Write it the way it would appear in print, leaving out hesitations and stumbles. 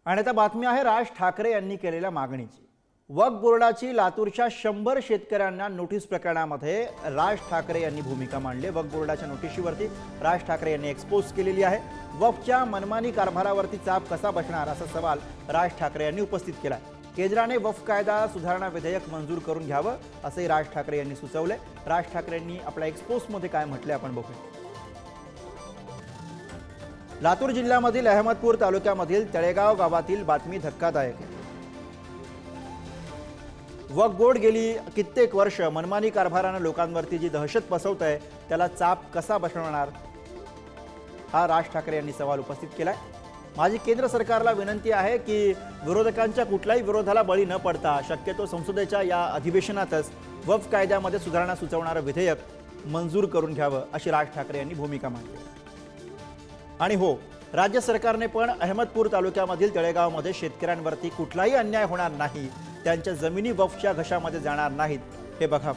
आणि आता बातमी आहे राज ठाकरे यांनी केलेल्या मागणीची। वक्फ बोर्डाची लातूरच्या 100 शेतकऱ्यांना नोटीस प्रकरणामध्ये राज ठाकरे यांनी भूमिका मांडली। वक्फ बोर्डाच्या नोटिशीवरती राज ठाकरे यांनी एक्सपोज केलेली आहे। वक्फच्या मनमानी कारभारावरती चाप कसा बसणार असा सवाल राज ठाकरे यांनी उपस्थित केला। केंद्राने वक्फ कायदा सुधारणा विधेयक मंजूर करून घ्यावं असे राज ठाकरे यांनी सुचवले। राज ठाकरे यांनी आपल्या एक्सपोजमध्ये काय म्हटले आपण बघूया। लातूर जिल्ह्यामधील अहमदपूर तालुक्यामधील तळेगाव गावातील बातमी धक्कादायक आहे। वक्फ बोर्ड गेली कित्येक वर्ष मनमानी कारभाराने लोकांवरती जी दहशत पसरवत आहे त्याला चाप कसा बसवणार हा राज ठाकरे यांनी सवाल उपस्थित केलाय। माझी केंद्र सरकारला विनंती आहे की विरोधकांच्या कुठल्याही विरोधाला बळी न पडता शक्यतो संसदेच्या या अधिवेशनातच वक्फ कायद्यामध्ये सुधारणा सुचवणारे विधेयक मंजूर करून घ्यावं अशी राज ठाकरे यांनी भूमिका मांडली। आणि हो, राज्य सरकारने पण अहमदपूर तालुक्यामधील तळेगावमध्ये शेतकऱ्यांवरती कुठलाही अन्याय होणार नाही, त्यांच्या जमिनी वक्फच्या घशामध्ये जाणार नाहीत हे बघा।